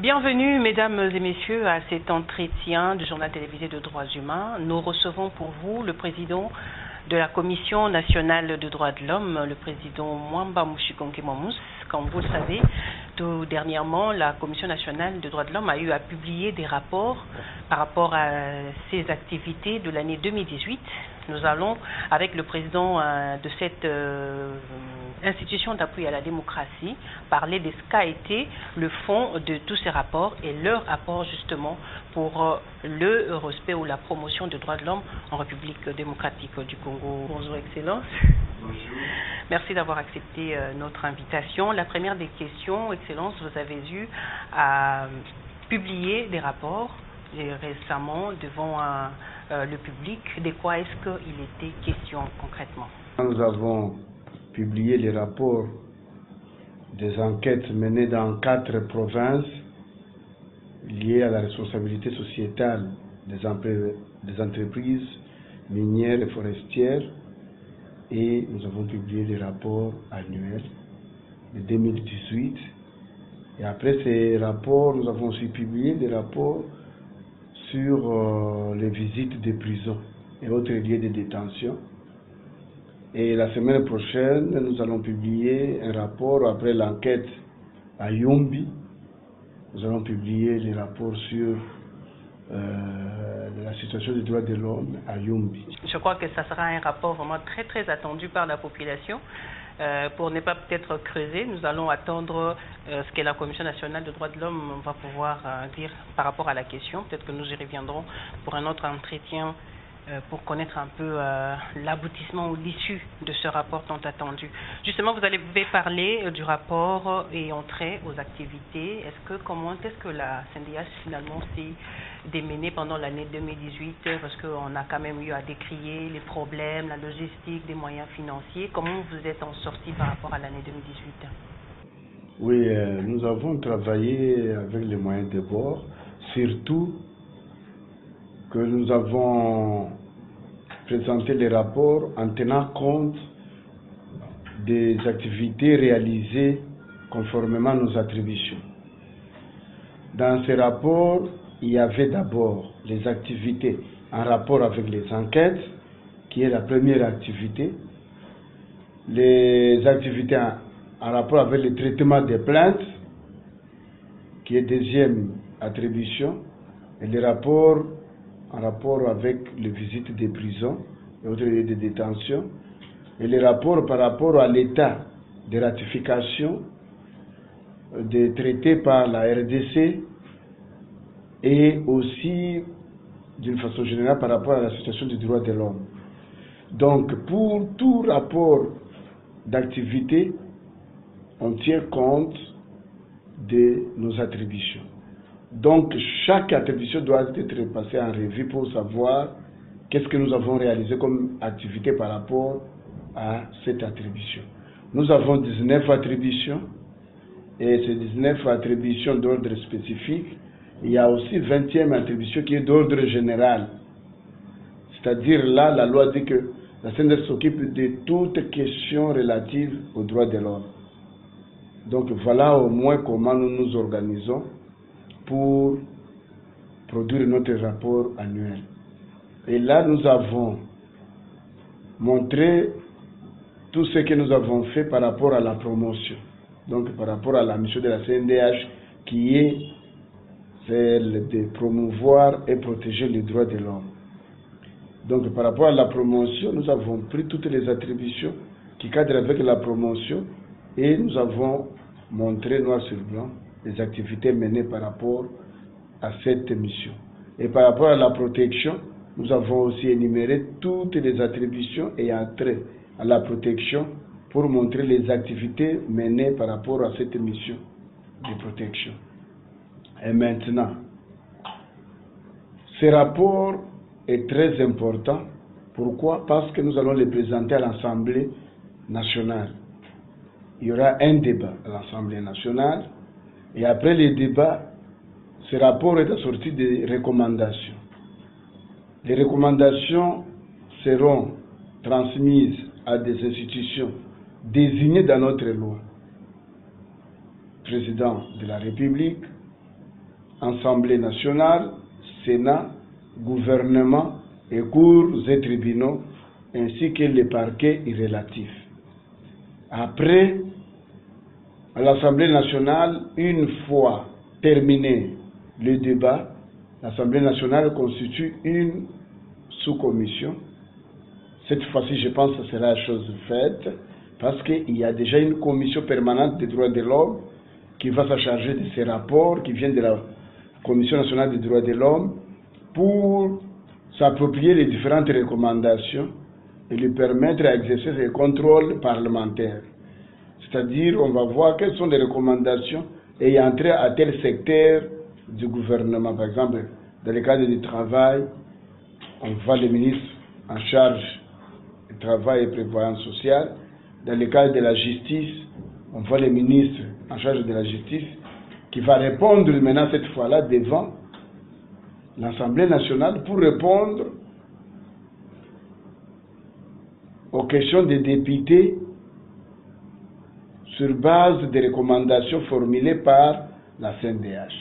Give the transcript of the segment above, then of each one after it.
Bienvenue, mesdames et messieurs, à cet entretien du journal télévisé de droits humains. Nous recevons pour vous le président de la Commission nationale de droits de l'homme, le président Mwamba Mushikonke Momous. Comme vous le savez, tout dernièrement, la Commission nationale de droits de l'homme a eu à publier des rapports par rapport à ses activités de l'année 2018. Nous allons, avec le président de cette institution d'appui à la démocratie, parler de ce qu'a été le fond de tous ces rapports et leur apport justement pour le respect ou la promotion des droits de l'homme en République démocratique du Congo. Bonjour Excellence. Bonjour. Merci d'avoir accepté notre invitation. La première des questions, Excellence, vous avez eu à publier des rapports récemment devant le public. De quoi est-ce qu'il était question concrètement? Nous avons publié les rapports des enquêtes menées dans 4 provinces liées à la responsabilité sociétale des entreprises minières et forestières, et nous avons publié les rapports annuels de 2018. Et après ces rapports, nous avons aussi publié des rapports sur les visites des prisons et autres lieux de détention. Et la semaine prochaine, nous allons publier un rapport après l'enquête à Yumbi. Nous allons publier les rapports sur la situation des droits de l'homme à Yumbi. Je crois que ça sera un rapport vraiment très attendu par la population. Pour ne pas peut-être creuser, nous allons attendre ce que la Commission nationale de droits de l'homme va pouvoir dire par rapport à la question. Peut-être que nous y reviendrons pour un autre entretien pour connaître un peu l'aboutissement ou l'issue de ce rapport tant attendu. Justement, vous allez parler du rapport et entrer aux activités. Comment est-ce que la CNDH finalement s'est démenée pendant l'année 2018, parce qu'on a quand même eu à décrier les problèmes, la logistique, des moyens financiers. Comment vous êtes en sorti par rapport à l'année 2018? Oui, nous avons travaillé avec les moyens de bord, surtout que nous avons présenté les rapports en tenant compte des activités réalisées conformément à nos attributions. Dans ces rapports, il y avait d'abord les activités en rapport avec les enquêtes, qui est la première activité, les activités en rapport avec le traitement des plaintes, qui est deuxième attribution, et les rapports en rapport avec les visites des prisons et autres lieux de détention, et les rapports par rapport à l'état de ratification des traités par la RDC, et aussi d'une façon générale par rapport à la situation des droits de l'homme. Donc pour tout rapport d'activité, on tient compte de nos attributions. Donc chaque attribution doit être passée en revue pour savoir qu'est-ce que nous avons réalisé comme activité par rapport à cette attribution. Nous avons 19 attributions, et ces 19 attributions d'ordre spécifique, il y a aussi 20e attribution qui est d'ordre général. C'est-à-dire là, la loi dit que la CNDH s'occupe de toutes questions relatives aux droits de l'homme. Donc voilà au moins comment nous nous organisons pour produire notre rapport annuel. Et là, nous avons montré tout ce que nous avons fait par rapport à la promotion. Donc par rapport à la mission de la CNDH qui est celle de promouvoir et protéger les droits de l'homme. Donc par rapport à la promotion, nous avons pris toutes les attributions qui cadrent avec la promotion et nous avons montré noir sur blanc les activités menées par rapport à cette mission. Et par rapport à la protection, nous avons aussi énuméré toutes les attributions ayant trait à la protection pour montrer les activités menées par rapport à cette mission de protection. Et maintenant, ce rapport est très important. Pourquoi? Parce que nous allons les présenter à l'Assemblée nationale. Il y aura un débat à l'Assemblée nationale, et après les débats, ce rapport est assorti de recommandations. Les recommandations seront transmises à des institutions désignées dans notre loi. Président de la République, Assemblée nationale, Sénat, gouvernement et cours et tribunaux, ainsi que les parquets irrélatifs. Après, à l'Assemblée nationale, une fois terminé le débat, l'Assemblée nationale constitue une sous-commission. Cette fois-ci, je pense que ce sera chose faite, parce qu'il y a déjà une commission permanente des droits de l'homme qui va se charger de ces rapports qui viennent de la Commission nationale des droits de l'homme pour s'approprier les différentes recommandations et lui permettre d'exercer ses contrôles parlementaires. C'est-à-dire, on va voir quelles sont les recommandations ayant trait à tel secteur du gouvernement. Par exemple, dans le cadre du travail, on voit le ministre en charge du travail et prévoyance sociale. Dans le cadre de la justice, on voit le ministre en charge de la justice qui va répondre maintenant cette fois-là devant l'Assemblée nationale pour répondre aux questions des députés sur base des recommandations formulées par la CNDH.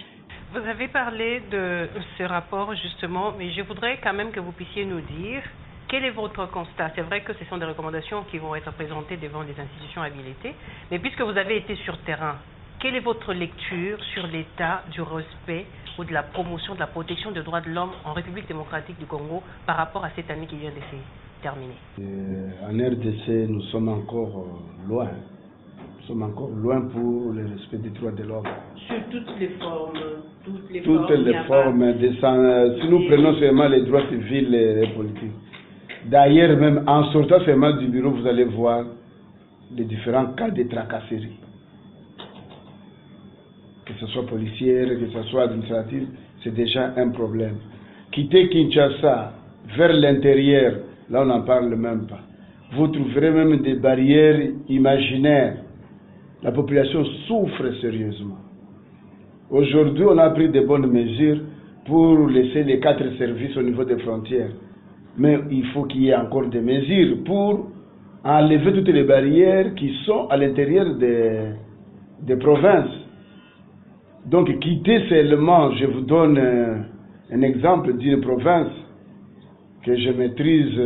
Vous avez parlé de ce rapport justement, mais je voudrais quand même que vous puissiez nous dire quel est votre constat. C'est vrai que ce sont des recommandations qui vont être présentées devant les institutions habilitées, mais puisque vous avez été sur terrain, quelle est votre lecture sur l'état du respect ou de la promotion, de la protection des droits de l'homme en République démocratique du Congo par rapport à cette année qui vient de se terminer? En RDC, nous sommes encore loin. Nous sommes encore loin pour le respect des droits de l'homme. Sur toutes les formes. Si nous prenons seulement les droits civils et politiques. D'ailleurs, même en sortant seulement du bureau, vous allez voir les différents cas de tracasserie. Que ce soit policière, que ce soit administrative, c'est déjà un problème. Quitter Kinshasa vers l'intérieur, là on n'en parle même pas. Vous trouverez même des barrières imaginaires. La population souffre sérieusement. Aujourd'hui, on a pris de bonnes mesures pour laisser les 4 services au niveau des frontières. Mais il faut qu'il y ait encore des mesures pour enlever toutes les barrières qui sont à l'intérieur des provinces. Donc, quitter seulement, je vous donne un exemple d'une province que je maîtrise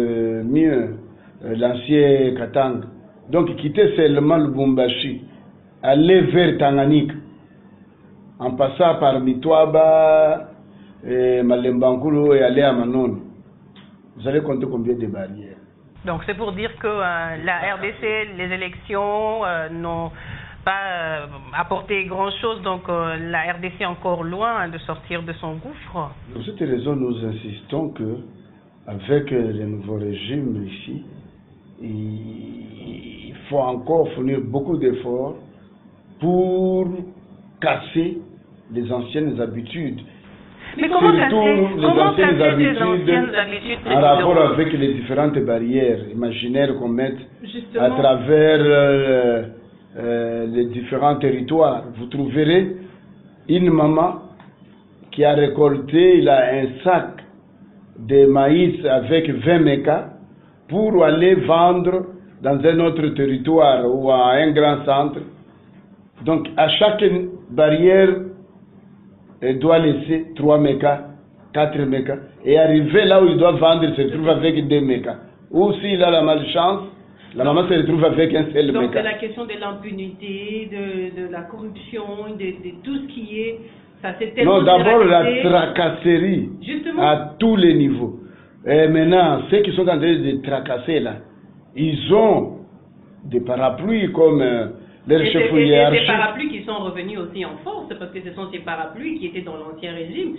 mieux, l'ancien Katang. Donc, quitter seulement le Lubumbashi, aller vers Tanganyika, en passant par Mitwaba, Malembankulu et aller à Manon. Vous allez compter combien de barrières? Donc c'est pour dire que la RDC, les élections n'ont pas apporté grand-chose, donc la RDC est encore loin de sortir de son gouffre. Pour cette raison, nous insistons que avec le nouveau régime ici, il faut encore fournir beaucoup d'efforts pour casser les anciennes habitudes. Mais comment casser ces anciennes habitudes en rapport avec les différentes barrières imaginaires qu'on met à travers les différents territoires. Vous trouverez une maman qui a récolté, il a un sac de maïs avec 20 mécas pour aller vendre dans un autre territoire ou à un grand centre. Donc à chaque barrière, elle doit laisser 3 mécas, 4 mécas, et arriver là où il doit vendre, il se retrouve avec 2 mécas. Ou s'il a la malchance, la maman se retrouve avec un seul méca. Donc c'est la question de l'impunité, de la corruption, de tout ce qui est... Ça, non, d'abord la tracasserie, justement, à tous les niveaux. Et maintenant, ceux qui sont en train de tracasser là, ils ont des parapluies comme... Et ces parapluies qui sont revenus aussi en force, parce que ce sont ces parapluies qui étaient dans l'ancien régime.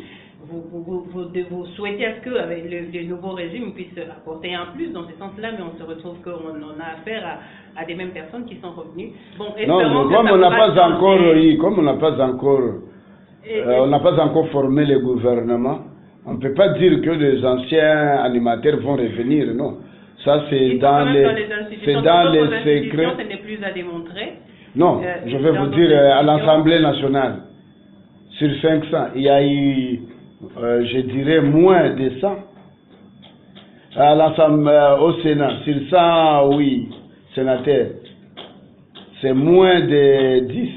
Vous souhaitez à ce qu'avec le nouveau régime puisse apporter un plus dans ce sens-là, mais on se retrouve qu'on en a affaire à des mêmes personnes qui sont revenues. Bon, non, comme on n'a pas encore formé le gouvernement, on ne peut pas dire que les anciens animateurs vont revenir, non. Ça, c'est dans les secrets. Ce n'est plus à démontrer. Non, je vais vous dire, à l'Assemblée nationale, sur 500, il y a eu, je dirais, moins de 100. Au Sénat, sur 100, oui, sénateurs, c'est moins de 10.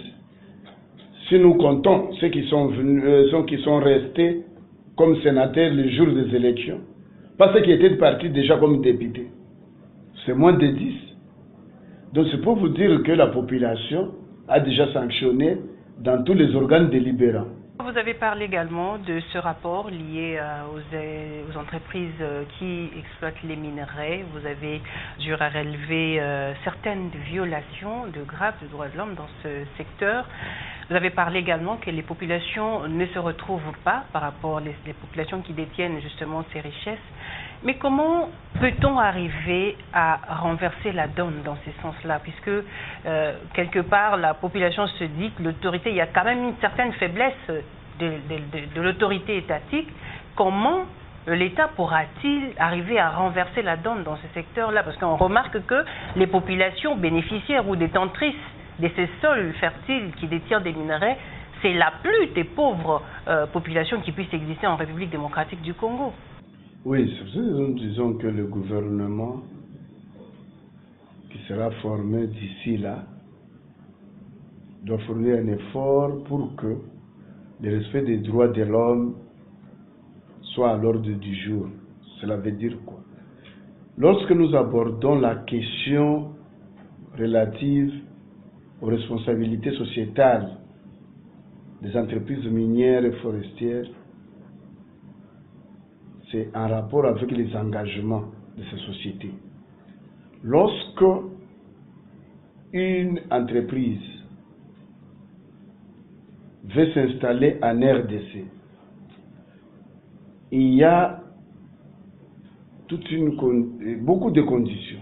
si nous comptons ceux qui sont venus, ceux qui sont restés comme sénateurs le jour des élections, pas ceux qui étaient partis déjà comme députés, c'est moins de 10. Donc c'est pour vous dire que la population a déjà sanctionné dans tous les organes délibérants. Vous avez parlé également de ce rapport lié aux entreprises qui exploitent les minerais. Vous avez dû relever certaines violations de graves de droits de l'homme dans ce secteur. Vous avez parlé également que les populations ne se retrouvent pas par rapport aux populations qui détiennent justement ces richesses. Mais comment peut-on arriver à renverser la donne dans ce sens-là, puisque quelque part la population se dit que l'autorité, il y a quand même une certaine faiblesse de l'autorité étatique. Comment l'État pourra-t-il arriver à renverser la donne dans ce secteur-là? Parce qu'on remarque que les populations bénéficiaires ou détentrices de ces sols fertiles qui détiennent des minerais, c'est la plus des pauvres populations qui puissent exister en République démocratique du Congo. Oui, nous disons que le gouvernement qui sera formé d'ici là doit fournir un effort pour que le respect des droits de l'homme soit à l'ordre du jour. Cela veut dire quoi? Lorsque nous abordons la question relative aux responsabilités sociétales des entreprises minières et forestières, c'est en rapport avec les engagements de ces sociétés. Lorsque une entreprise veut s'installer en RDC, il y a beaucoup de conditions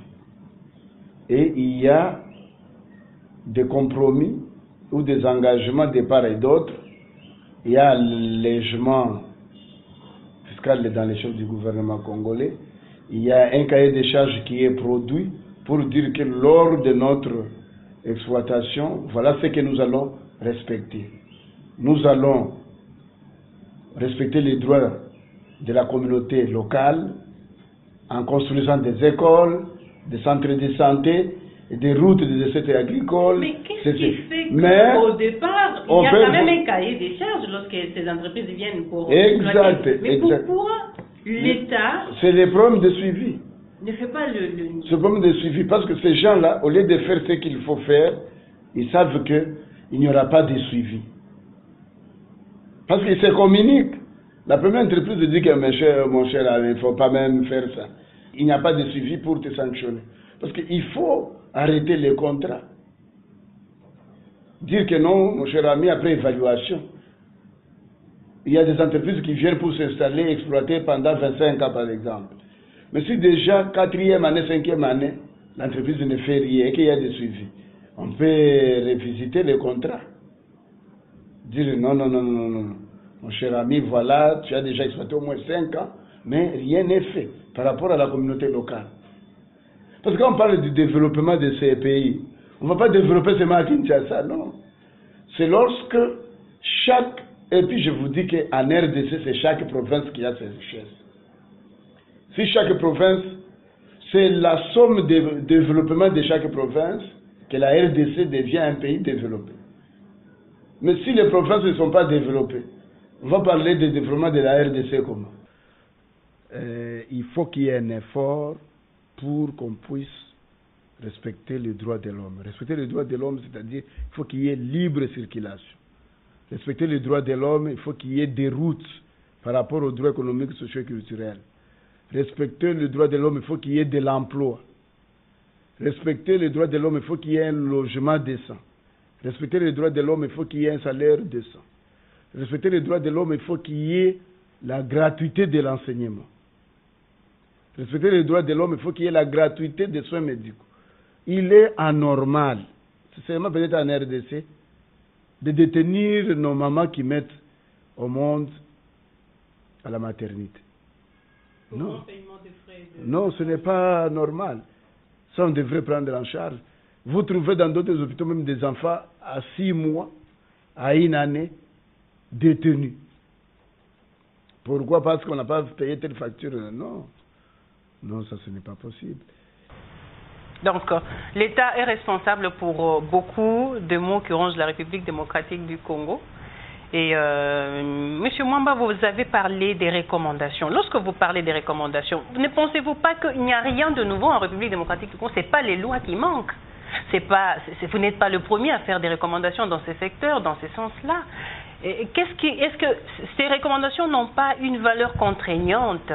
et il y a des compromis ou des engagements de part et d'autre. Il y a l'allègement fiscal dans les chefs du gouvernement congolais. Il y a un cahier des charges qui est produit pour dire que lors de notre exploitation, voilà ce que nous allons respecter. Nous allons respecter les droits de la communauté locale en construisant des écoles, des centres de santé, des routes, des essais agricoles. Mais qu'est-ce qui fait qu'au départ, il y a quand même un cahier des charges lorsque ces entreprises viennent pour... Exact. Mais pourquoi l'État... C'est les problèmes de suivi. Ne fait pas C'est le problème de suivi, parce que ces gens-là, au lieu de faire ce qu'il faut faire, ils savent qu'il n'y aura pas de suivi. Parce qu'ils se communiquent. La première entreprise dit que mon cher, il ne faut pas même faire ça. Il n'y a pas de suivi pour te sanctionner. Parce qu'il faut arrêter les contrats. Dire que non, mon cher ami, après évaluation. Il y a des entreprises qui viennent pour s'installer, exploiter pendant 25 ans par exemple. Mais si déjà 4e année, 5e année, l'entreprise ne fait rien et qu'il y a des suivis, on peut revisiter les contrats. Dire non, mon cher ami, voilà, tu as déjà exploité au moins 5 ans, mais rien n'est fait par rapport à la communauté locale. Parce que quand on parle du développement de ces pays, on ne va pas développer seulement à Kinshasa, non. C'est lorsque chaque, et puis je vous dis qu'en RDC, c'est chaque province qui a ses richesses. Si chaque province, c'est la somme de développement de chaque province que la RDC devient un pays développé. Mais si les provinces ne sont pas développées, on va parler de développement de la RDC comment? Il faut qu'il y ait un effort pour qu'on puisse respecter les droits de l'homme. Respecter les droits de l'homme, c'est-à-dire qu'il faut qu'il y ait libre circulation. Respecter les droits de l'homme, il faut qu'il y ait des routes par rapport aux droits économiques, sociaux et culturels. Respecter les droits de l'homme, il faut qu'il y ait de l'emploi. Respecter les droits de l'homme, il faut qu'il y ait un logement décent. Respecter les droits de l'homme, il faut qu'il y ait un salaire décent. Respecter les droits de l'homme, il faut qu'il y ait la gratuité de l'enseignement. Respecter les droits de l'homme, il faut qu'il y ait la gratuité des soins médicaux. Il est anormal, c'est seulement peut-être en RDC, de détenir nos mamans qui mettent au monde à la maternité. Non. Non, ce n'est pas normal. Ça, on devrait prendre en charge. Vous trouvez dans d'autres hôpitaux même des enfants à 6 mois, à 1 année, détenus. Pourquoi? Parce qu'on n'a pas payé telle facture? Non. Non, ça, ce n'est pas possible. Donc, l'État est responsable pour beaucoup de maux qui rongent la République démocratique du Congo. Et Monsieur Mwamba, vous avez parlé des recommandations. Lorsque vous parlez des recommandations, ne pensez-vous pas qu'il n'y a rien de nouveau en République démocratique du Congo? Ce n'est pas les lois qui manquent. Vous n'êtes pas le premier à faire des recommandations dans ces secteurs, dans ce sens-là. Est-ce que ces recommandations n'ont pas une valeur contraignante?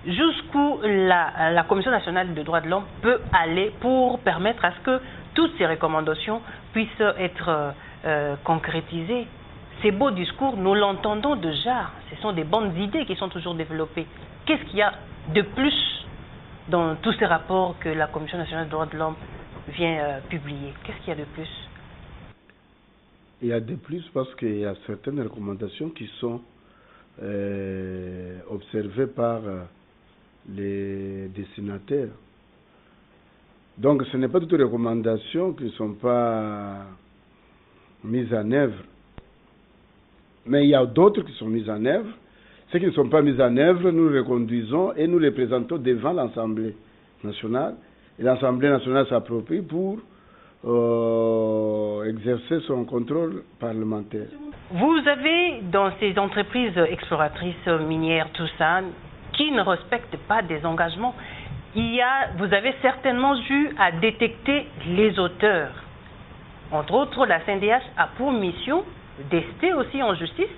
Jusqu'où la Commission nationale des droits de l'homme peut aller pour permettre à ce que toutes ces recommandations puissent être concrétisées? Ces beaux discours, nous l'entendons déjà. Ce sont des bonnes idées qui sont toujours développées. Qu'est-ce qu'il y a de plus dans tous ces rapports que la Commission nationale des droits de l'homme vient publier? Qu'est-ce qu'il y a de plus? Il y a de plus parce qu'il y a certaines recommandations qui sont observées par les destinataires. Donc ce n'est pas toutes les recommandations qui ne sont pas mises en œuvre. Mais il y a d'autres qui sont mises en œuvre. Ceux qui ne sont pas mises en œuvre, nous les reconduisons et nous les présentons devant l'Assemblée nationale. Et l'Assemblée nationale s'approprie pour exercer son contrôle parlementaire. Vous avez dans ces entreprises exploratrices minières, tout ça, qui ne respectent pas des engagements, vous avez certainement eu à détecter les auteurs. Entre autres, la CNDH a pour mission d'ester aussi en justice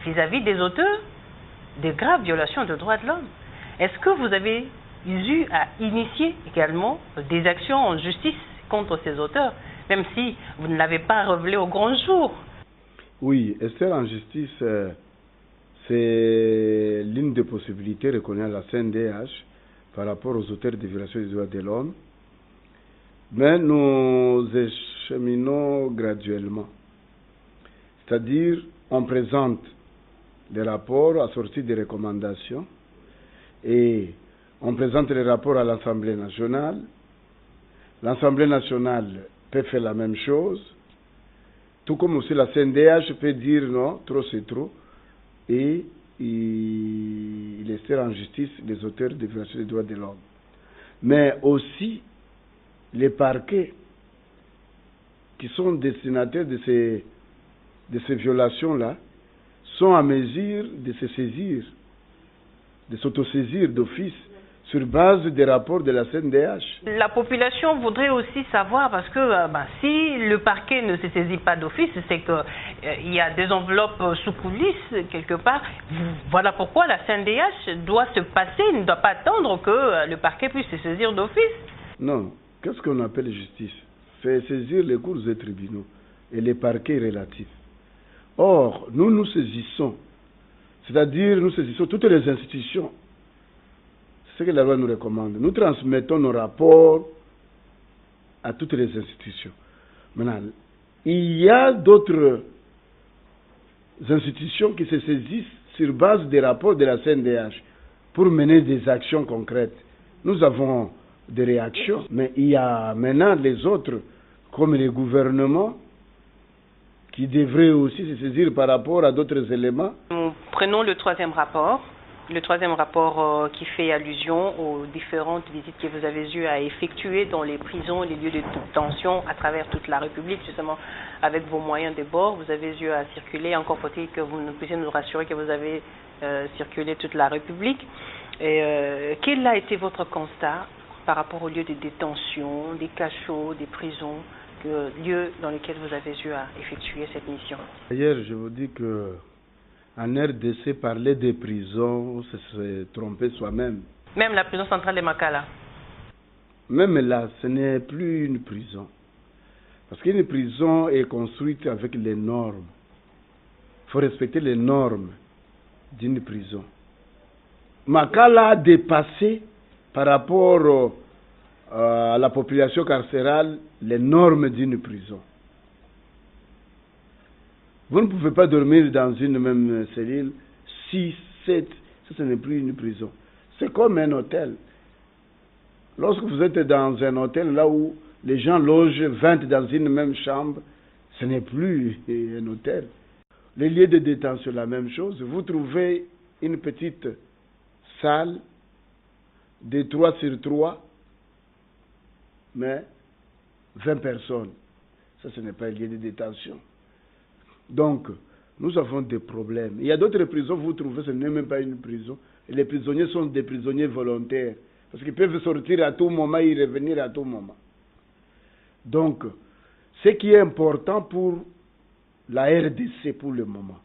vis-à-vis des auteurs de graves violations de droits de l'homme. Est-ce que vous avez eu à initier également des actions en justice contre ces auteurs, même si vous ne l'avez pas révélé au grand jour? Oui, ester en justice, c'est l'une des possibilités reconnues à la CNDH par rapport aux auteurs de violations des droits de l'homme. Mais nous cheminons graduellement. C'est-à-dire, on présente des rapports assortis des recommandations et on présente les rapports à l'Assemblée nationale. L'Assemblée nationale peut faire la même chose, tout comme aussi la CNDH peut dire non, trop c'est trop, et il laisser en justice les auteurs de violations des droits de l'homme. Mais aussi, les parquets qui sont destinataires de ces violations-là sont à mesure de se saisir, de s'autosaisir d'office sur base des rapports de la CNDH. La population voudrait aussi savoir, parce que si le parquet ne se saisit pas d'office, c'est qu'il y a des enveloppes sous coulisses quelque part. Voilà pourquoi la CNDH doit se passer, ne doit pas attendre que le parquet puisse se saisir d'office. Non, qu'est-ce qu'on appelle justice? C'est saisir les cours et tribunaux et les parquets relatifs. Or, nous saisissons, c'est-à-dire nous saisissons toutes les institutions. C'est ce que la loi nous recommande. Nous transmettons nos rapports à toutes les institutions. Maintenant, il y a d'autres institutions qui se saisissent sur base des rapports de la CNDH pour mener des actions concrètes. Nous avons des réactions, mais il y a maintenant les autres, comme les gouvernements, qui devraient aussi se saisir par rapport à d'autres éléments. Nous prenons le troisième rapport qui fait allusion aux différentes visites que vous avez eues à effectuer dans les prisons, les lieux de détention à travers toute la République, justement avec vos moyens de bord. Vous avez eu à circuler, encore faut-il que vous puissiez nous rassurer que vous avez circulé toute la République. Et quel a été votre constat par rapport aux lieux de détention, des cachots, des prisons, lieux dans lesquels vous avez eu à effectuer cette mission? D'ailleurs, je vous dis que en RDC, parler des prisons, c'est se tromper soi-même. Même la prison centrale de Makala? Même là, ce n'est plus une prison. Parce qu'une prison est construite avec les normes. Il faut respecter les normes d'une prison. Makala a dépassé par rapport à la population carcérale les normes d'une prison. Vous ne pouvez pas dormir dans une même cellule 6, 7, ça ce n'est plus une prison. C'est comme un hôtel. Lorsque vous êtes dans un hôtel là où les gens logent 20 dans une même chambre, ce n'est plus un hôtel. Les lieux de détention, la même chose. Vous trouvez une petite salle de 3 sur 3 mais 20 personnes. Ça, ce n'est pas un lieu de détention. Donc, nous avons des problèmes. Il y a d'autres prisons, vous trouvez, ce n'est même pas une prison. Et les prisonniers sont des prisonniers volontaires. Parce qu'ils peuvent sortir à tout moment et revenir à tout moment. Donc, ce qui est important pour la RDC pour le moment,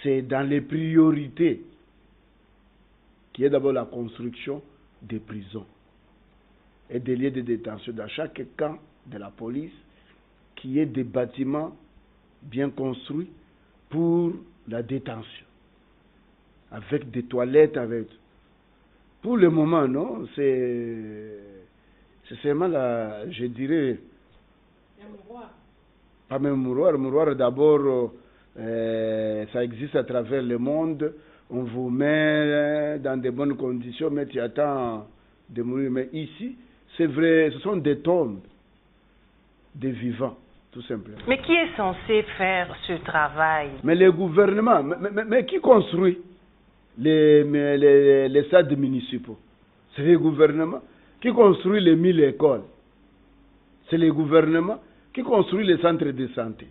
c'est dans les priorités, qui est d'abord la construction des prisons et des lieux de détention dans chaque camp de la police, qui est des bâtiments bien construits pour la détention, avec des toilettes, avec... Pour le moment, non, c'est seulement la, je dirais... Un mouroir. Pas même mouroir. Mouroir, d'abord, ça existe à travers le monde. On vous met dans de bonnes conditions, mais tu attends de mourir. Mais ici, c'est vrai, ce sont des tombes, des vivants, tout simplement. Mais qui est censé faire ce travail? Mais les gouvernements, mais qui construit les stades municipaux? C'est les gouvernements. Qui construit les 1000 écoles? C'est les gouvernements. Qui construit les centres de santé?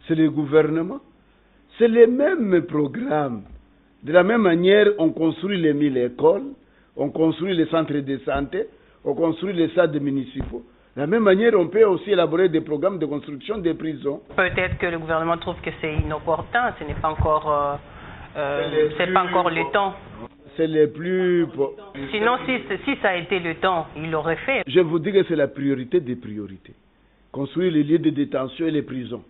C'est les gouvernements. C'est les mêmes programmes. De la même manière, on construit les 1000 écoles, on construit les centres de santé, on construit les stades municipaux. De la même manière, on peut aussi élaborer des programmes de construction des prisons. Peut-être que le gouvernement trouve que c'est inopportun, ce n'est pas encore, c'est pas encore le temps. C'est les plus... Sinon, si ça a été le temps, il l'aurait fait. Je vous dis que c'est la priorité des priorités. Construire les lieux de détention et les prisons.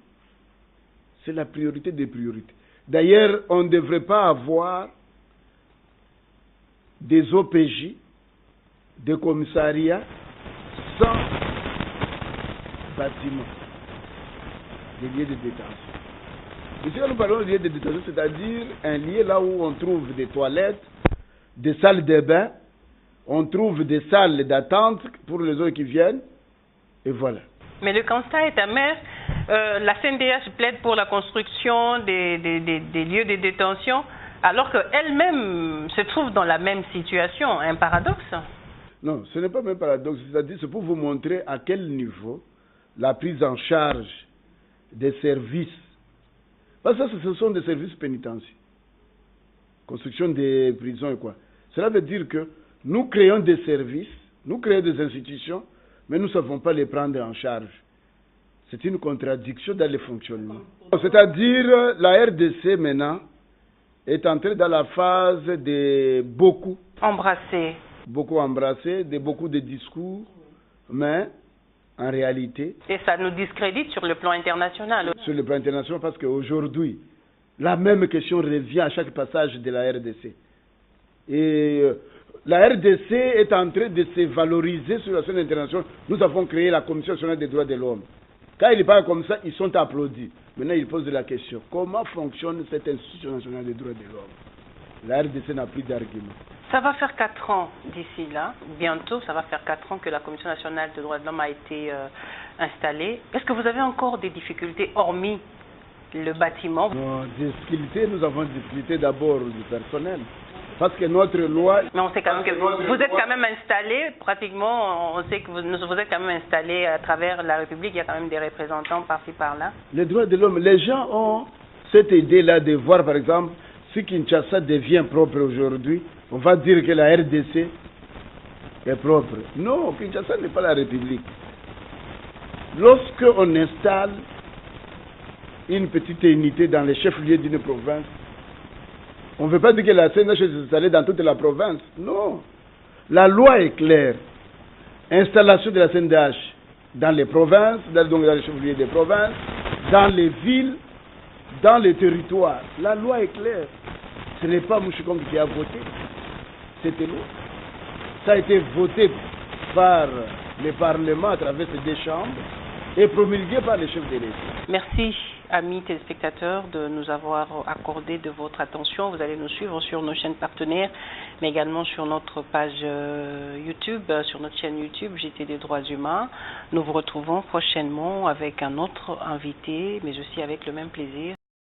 C'est la priorité des priorités. D'ailleurs, on ne devrait pas avoir des OPJ, des commissariats, sans bâtiments, des lieux de détention. Ici, nous parlons de lieux de détention, c'est-à-dire un lieu là où on trouve des toilettes, des salles de bain, on trouve des salles d'attente pour les autres qui viennent, et voilà. Mais le constat est amer. La CNDH plaide pour la construction des lieux de détention, alors qu'elle-même se trouve dans la même situation. Un paradoxe? Non, ce n'est pas même paradoxe. C'est-à-dire, c'est pour vous montrer à quel niveau la prise en charge des services, parce que ce sont des services pénitentiaires, construction des prisons et quoi. Cela veut dire que nous créons des services, nous créons des institutions, mais nous ne savons pas les prendre en charge. C'est une contradiction dans le fonctionnement. C'est-à-dire, la RDC maintenant est entrée dans la phase de beaucoup embrasser, de beaucoup de discours, mais en réalité... Et ça nous discrédite sur le plan international. Sur le plan international, parce qu'aujourd'hui, la même question revient à chaque passage de la RDC. Et la RDC est en train de se valoriser sur la scène internationale. Nous avons créé la Commission nationale des droits de l'homme. Quand ils parlent comme ça, ils sont applaudis. Maintenant, ils posent la question. Comment fonctionne cette institution nationale des droits de l'homme? La RDC n'a plus d'argument. Ça va faire 4 ans d'ici là. Bientôt, ça va faire 4 ans que la Commission nationale des droits de l'homme a été installée. Est-ce que vous avez encore des difficultés, hormis le bâtiment? Des difficultés, nous avons des difficultés d'abord du personnel. Parce que notre loi... Mais on sait quand même que vous êtes quand même installé, pratiquement, on sait que vous êtes quand même installé à travers la République, il y a quand même des représentants par-ci par-là. Les droits de l'homme, les gens ont cette idée-là de voir, par exemple, si Kinshasa devient propre aujourd'hui, on va dire que la RDC est propre. Non, Kinshasa n'est pas la République. Lorsqu'on installe une petite unité dans les chefs-lieux d'une province, on ne veut pas dire que la CNH est installée dans toute la province. Non. La loi est claire. Installation de la CNDH dans les provinces, donc dans les chefs-lieux des provinces, dans les villes, dans les territoires. La loi est claire. Ce n'est pas Mouchikong qui a voté. C'était nous. Ça a été voté par le Parlement à travers ces 2 chambres et promulgué par les chefs de l'État. Merci, amis téléspectateurs, de nous avoir accordé de votre attention. Vous allez nous suivre sur nos chaînes partenaires, mais également sur notre page YouTube, sur notre chaîne YouTube JT des droits humains. Nous vous retrouvons prochainement avec un autre invité, mais aussi avec le même plaisir.